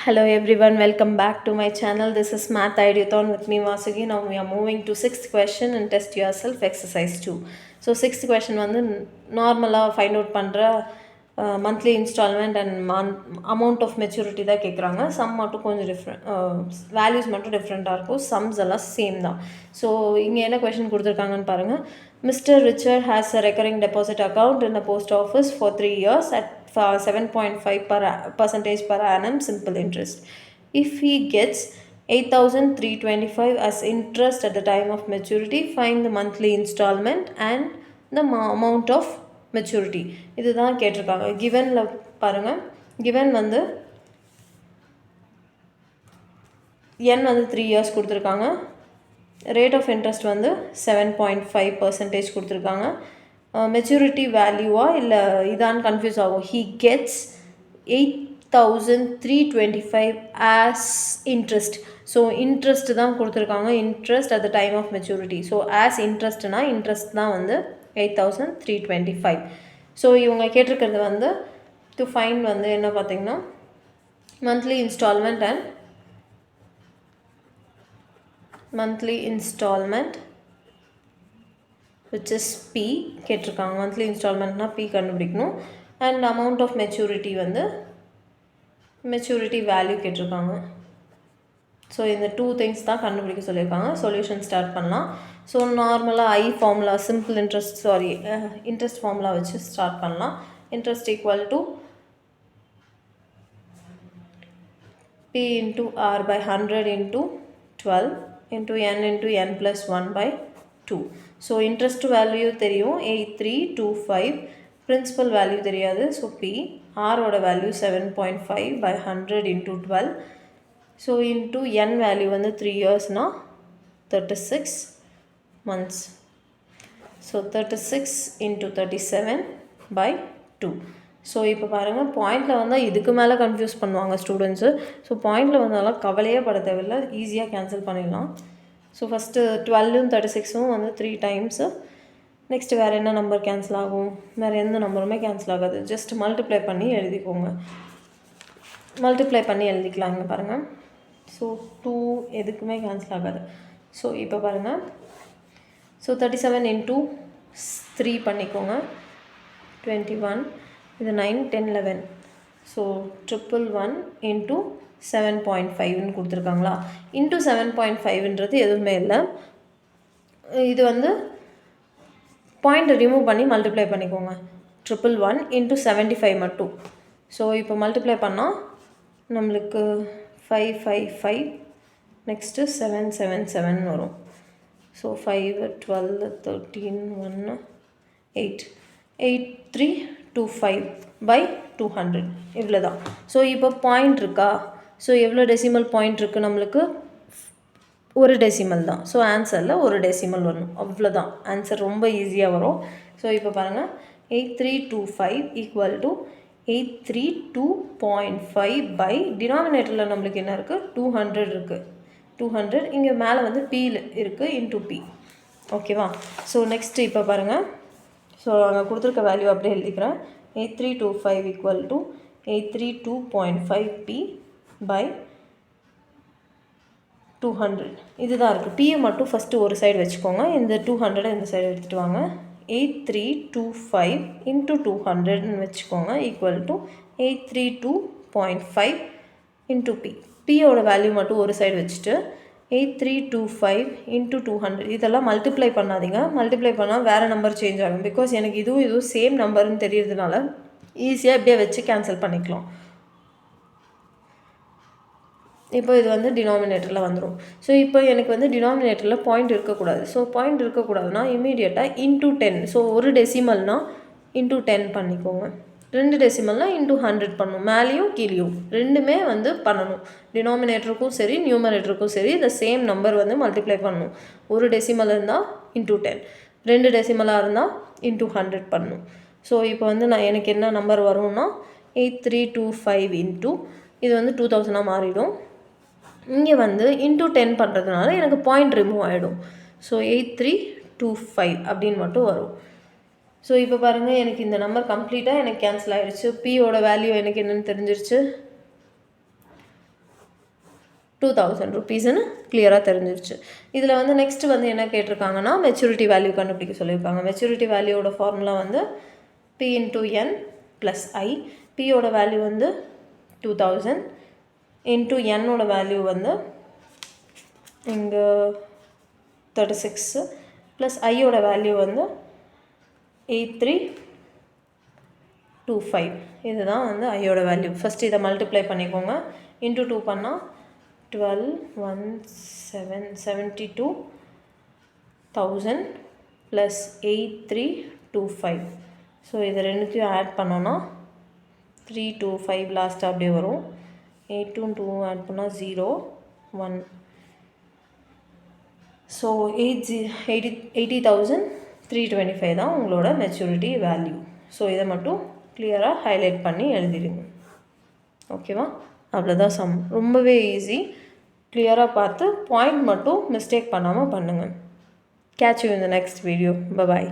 Hello everyone, welcome back to my channel. This is Math Ideathon with me Vasugi. Now we are moving to 6th question and test yourself exercise 2. So 6th question வந்து நார்மலாக find out பண்ணுற monthly installment and amount of maturity தான் கேட்குறாங்க. Some மட்டும் கொஞ்சம் values மட்டும் டிஃப்ரெண்ட்டாக இருக்கும். சம்ஸ் எல்லாம் சேம் தான். ஸோ இங்கே என்ன கொஷின் கொடுத்துருக்காங்கன்னு பாருங்கள். Mr. Richard has a recurring deposit account in the post office for 3 years at 7.5% per annum simple interest. If he gets 8,325 as interest at the time of maturity, find the monthly installment and the amount of maturity. இதுதான் கேட்டிருக்காங்க. கிவன்ல பாருங்க, given வந்து n வந்து 3 years கொடுத்துருக்காங்க. Rate of interest வந்து 7.5% கொடுத்துருக்காங்க. Maturity வேல்யூவா இல்லை இதான் கன்ஃபியூஸ் ஆகும். He gets 8,325 as interest. So interest தான் கொடுத்துருக்காங்க. Interest at the time of maturity. So as இன்ட்ரெஸ்ட்னா இன்ட்ரெஸ்ட் தான் வந்து 8,325. ஸோ இவங்க கேட்டிருக்கிறது வந்து டு ஃபைண்ட் வந்து என்ன பார்த்தீங்கன்னா monthly installment which is P கேட்டிருக்காங்க. மந்த்லி இன்ஸ்டால்மெண்ட்னா P கண்டுபிடிக்கணும். அண்ட் அமௌண்ட் ஆஃப் மெச்சூரிட்டி வந்து மெச்சூரிட்டி வேல்யூ கேட்டிருக்காங்க. ஸோ இந்த 2 திங்ஸ் தான் கண்டுபிடிக்க சொல்லியிருக்காங்க. சொல்யூஷன் ஸ்டார்ட் பண்ணலாம். ஸோ நார்மலாக இன்ட்ரெஸ்ட் ஃபார்முலா வச்சு ஸ்டார்ட் பண்ணலாம். Interest equal to P into R by 100 into 12 into n plus 1 by 2. So interest value தெரியும் 8325, பிரின்சிபல் வேல்யூ தெரியாது. ஸோ P, ஆரோட value 7.5 by 100 into 12. So into n value வந்து 3 yearsனால் 36 months. So 36 into 37 by 2. So இப்போ பாருங்கள், பாயிண்டில் வந்தால் இதுக்கு மேலே கன்ஃபியூஸ் பண்ணுவாங்க ஸ்டூடெண்ட்ஸு. ஸோ பாயிண்டில் வந்தாலும் கவலையே பட தேவையில்லை, ஈஸியாக கேன்சல் பண்ணிடலாம். ஸோ ஃபஸ்ட்டு 12ம் 36ம் வந்து 3 டைம்ஸு. நெக்ஸ்ட்டு வேறு என்ன நம்பர் கேன்சல் ஆகும்? வேறு எந்த நம்பருமே கேன்சல் ஆகாது. ஜஸ்ட் மல்டிப்ளை பண்ணி எழுதிக்கோங்க. மல்டிப்ளை பண்ணி எழுதிக்கலாங்க பாருங்கள். ஸோ 2 எதுக்குமே கேன்சல் ஆகாது. ஸோ இப்போ பாருங்கள், ஸோ 37 into 3 பண்ணிக்கோங்க, 21. இது 9, 10, 11. ஸோ 111 into 7.5ன்னு கொடுத்துருக்காங்களா. இன்ட்டு 7.5ன்றது எதுவுமே இல்லை. இது வந்து பாயிண்ட்டை ரிமூவ் பண்ணி மல்டிப்ளை பண்ணிக்கோங்க. 111 into 75 மட்டும். ஸோ இப்போ மல்டிப்ளை பண்ணால் நம்மளுக்கு 555, நெக்ஸ்ட்டு 777 வரும். ஸோ 5, 12, 13, 1, 8, 8325 by 200 இவ்வளோ தான். ஸோ இப்போ பாயிண்ட் இருக்கா? ஸோ எவ்வளோ டெசிமல் பாயிண்ட் இருக்குது நம்மளுக்கு? ஒரு டெசிமல் தான். ஸோ ஆன்சரில் ஒரு டெசிமல் வரணும், அவ்வளோதான். ஆன்சர் ரொம்ப ஈஸியாக வரும். ஸோ இப்போ பாருங்கள், 8325 ஈக்குவல் டு 832.5 பை டினாமினேட்டரில் நம்மளுக்கு என்ன இருக்குது? 200 இருக்குது. 200 இங்கே மேலே வந்து Pயில் இருக்குது, இன்டூ P. ஓகேவா? ஸோ நெக்ஸ்ட்டு இப்போ பாருங்கள், ஸோ அங்கே கொடுத்துருக்க வேல்யூ அப்படியே எழுதிக்கிறேன். 8325 ஈக்குவல் டு 832.5 P by 200. இதுதான் இருக்குது. P மட்டும் ஃபஸ்ட்டு ஒரு சைடு வச்சுக்கோங்க, இந்த 200 இந்த சைடு எடுத்துகிட்டு வாங்க. 8325 into 200ன்னு வச்சுக்கோங்க, ஈக்குவல் டு 832.5 into P. Pயோட வேல்யூ மட்டும் ஒரு சைடு வச்சுட்டு 8325 into 200 இதெல்லாம் மல்டிப்ளை பண்ணாதீங்க. மல்டிப்ளை பண்ணால் வேறு நம்பர் சேஞ்ச் ஆகும். பிகாஸ் எனக்கு இதுவும் சேம் நம்பர்னு தெரியறதுனால ஈஸியாக இப்படியே வச்சு கேன்சல் பண்ணிக்கலாம். இப்போ இது வந்து டினாமினேட்டரில் வந்துடும். ஸோ இப்போ எனக்கு வந்து டினாமினேட்டரில் பாயிண்ட் இருக்கக்கூடாது. ஸோ பாயிண்ட் இருக்கக்கூடாதுன்னா இமீடியட்டாக இன்டூ 10. ஸோ ஒரு டெசிமல்னால் இன்டூ 10 பண்ணிக்கோங்க. 2 டெசிமல்னால் இன்டூ 100 பண்ணணும். மேலேயும் கீழேயும் ரெண்டுமே வந்து பண்ணணும். டினாமினேட்டருக்கும் சரி நியூமரேட்டருக்கும் சரி இந்த சேம் நம்பர் வந்து மல்டிப்ளை பண்ணணும். ஒரு டெசிமல் இருந்தால் இன்டூ 10, 2 டெசிமலாக இருந்தால் இன்டூ 100 பண்ணணும். ஸோ இப்போ வந்து எனக்கு என்ன நம்பர் வரும்னா 8325 இன்டூ இது வந்து 2000 மாறிடும். இங்கே வந்து இன்டூ 10 பண்ணுறதுனால எனக்கு பாயிண்ட் ரிமூவ் ஆகிடும். ஸோ 8325 அப்படின்னு மட்டும் வரும். ஸோ இப்போ பாருங்கள், எனக்கு இந்த நம்பர் கம்ப்ளீட்டாக எனக்கு கேன்சல் ஆகிடுச்சு. பியோட வேல்யூ எனக்கு என்னென்னு தெரிஞ்சிருச்சு. 2000 rupeesன்னு கிளியராக தெரிஞ்சிருச்சு. இதில் வந்து நெக்ஸ்ட்டு வந்து என்ன கேட்டிருக்காங்கன்னா மெச்சூரிட்டி வேல்யூ கண்டுபிடிக்க சொல்லியிருக்காங்க. மெச்சூரிட்டி வேல்யூவோட ஃபார்முலா வந்து P into N plus I. Pயோட வேல்யூ வந்து 2000 இன்ட்டு என்னோட வேல்யூ வந்து இங்கே 36 ப்ளஸ் ஐயோட வேல்யூ வந்து 8325. இதுதான் வந்து ஐயோட வேல்யூ. ஃபஸ்ட்டு இதை மல்டிப்ளை பண்ணிக்கோங்க. இன்ட்டு 2 பண்ணால் 12,172,000 ப்ளஸ் 8325. ஸோ இது ரெண்டுத்தையும் ஆட் பண்ணோன்னா 325 லாஸ்ட்டாக அப்படியே வரும். 8 2 ஆட் பண்ணால் 0 1. ஸோ 80,325 தான் உங்களோட மெச்சூரிட்டி வேல்யூ. ஸோ இதை மட்டும் கிளியராக ஹைலைட் பண்ணி எழுதிடுங்க. ஓகேவா? அவ்வளோதான் சம். ரொம்பவே ஈஸி. கிளியராக பார்த்து பாயிண்ட் மட்டும் மிஸ்டேக் பண்ணாமல் பண்ணுங்கள். Catch you in the next video. Bye bye.